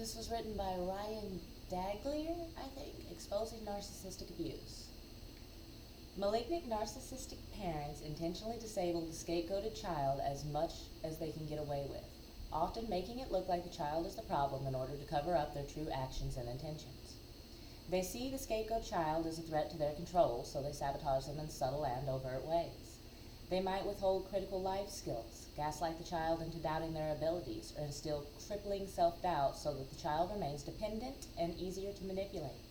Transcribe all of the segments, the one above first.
This was written by Ryan Diagler, I think, Exposing Narcissistic Abuse. Malignant narcissistic parents intentionally disable the scapegoated child as much as they can get away with, often making it look like the child is the problem in order to cover up their true actions and intentions. They see the scapegoat child as a threat to their control, so they sabotage them in subtle and overt ways. They might withhold critical life skills, gaslight the child into doubting their abilities, or instill crippling self-doubt so that the child remains dependent and easier to manipulate.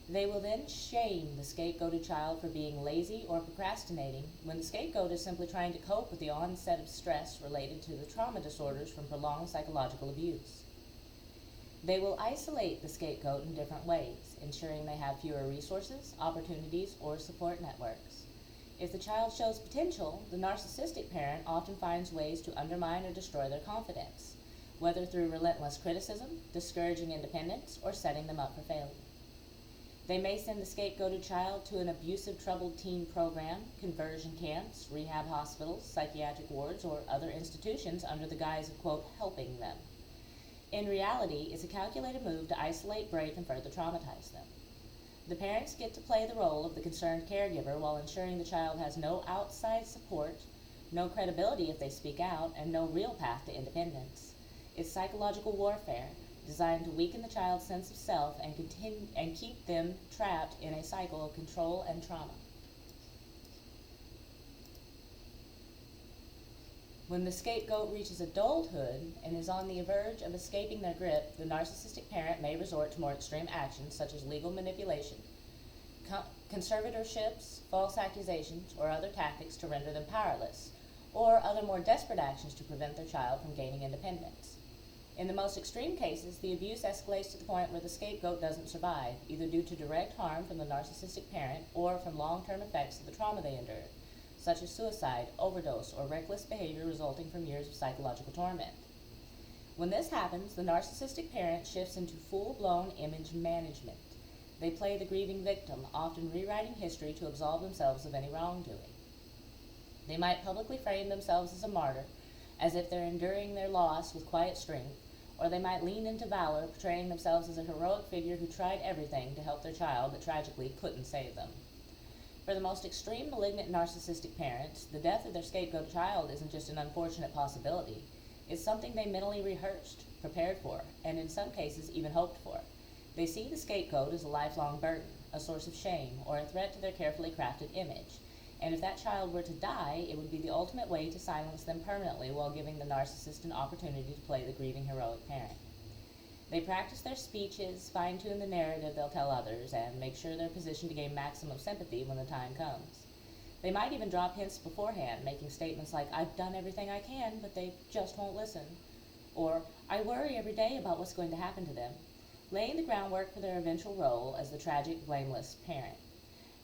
They will then shame the scapegoated child for being lazy or procrastinating when the scapegoat is simply trying to cope with the onset of stress related to the trauma disorders from prolonged psychological abuse. They will isolate the scapegoat in different ways, ensuring they have fewer resources, opportunities, or support networks. If the child shows potential, the narcissistic parent often finds ways to undermine or destroy their confidence, whether through relentless criticism, discouraging independence, or setting them up for failure. They may send the scapegoated child to an abusive troubled teen program, conversion camps, rehab hospitals, psychiatric wards, or other institutions under the guise of, quote, helping them. In reality, it's a calculated move to isolate, break, and further traumatize them. The parents get to play the role of the concerned caregiver while ensuring the child has no outside support, no credibility if they speak out, and no real path to independence. It's psychological warfare designed to weaken the child's sense of self and keep them trapped in a cycle of control and trauma. When the scapegoat reaches adulthood and is on the verge of escaping their grip, the narcissistic parent may resort to more extreme actions such as legal manipulation, conservatorships, false accusations, or other tactics to render them powerless, or other more desperate actions to prevent their child from gaining independence. In the most extreme cases, the abuse escalates to the point where the scapegoat doesn't survive, either due to direct harm from the narcissistic parent or from long-term effects of the trauma they endured, such as suicide, overdose, or reckless behavior resulting from years of psychological torment. When this happens, the narcissistic parent shifts into full-blown image management. They play the grieving victim, often rewriting history to absolve themselves of any wrongdoing. They might publicly frame themselves as a martyr, as if they're enduring their loss with quiet strength, or they might lean into valor, portraying themselves as a heroic figure who tried everything to help their child but tragically couldn't save them. For the most extreme malignant narcissistic parents, the death of their scapegoat child isn't just an unfortunate possibility. It's something they mentally rehearsed, prepared for, and in some cases even hoped for. They see the scapegoat as a lifelong burden, a source of shame, or a threat to their carefully crafted image. And if that child were to die, it would be the ultimate way to silence them permanently while giving the narcissist an opportunity to play the grieving heroic parent. They practice their speeches, fine-tune the narrative they'll tell others, and make sure they're positioned to gain maximum sympathy when the time comes. They might even drop hints beforehand, making statements like, I've done everything I can, but they just won't listen. Or, I worry every day about what's going to happen to them, laying the groundwork for their eventual role as the tragic, blameless parent.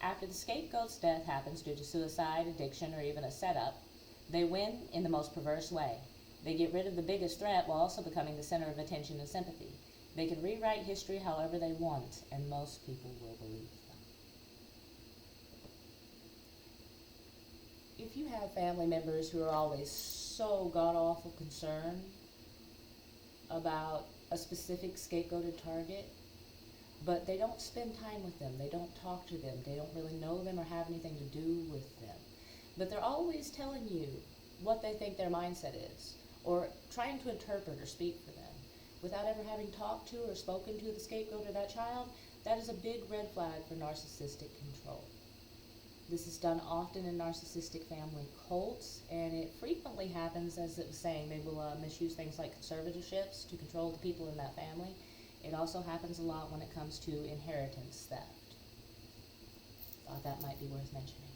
After the scapegoat's death happens due to suicide, addiction, or even a setup, they win in the most perverse way. They get rid of the biggest threat while also becoming the center of attention and sympathy. They can rewrite history however they want, and most people will believe them. If you have family members who are always so god-awful concerned about a specific scapegoated target, but they don't spend time with them, they don't talk to them, they don't really know them or have anything to do with them, but they're always telling you what they think their mindset is, or trying to interpret or speak for them, without ever having talked to or spoken to the scapegoat or that child, that is a big red flag for narcissistic control. This is done often in narcissistic family cults, and it frequently happens, as it was saying, they will misuse things like conservatorships to control the people in that family. It also happens a lot when it comes to inheritance theft. Thought that might be worth mentioning.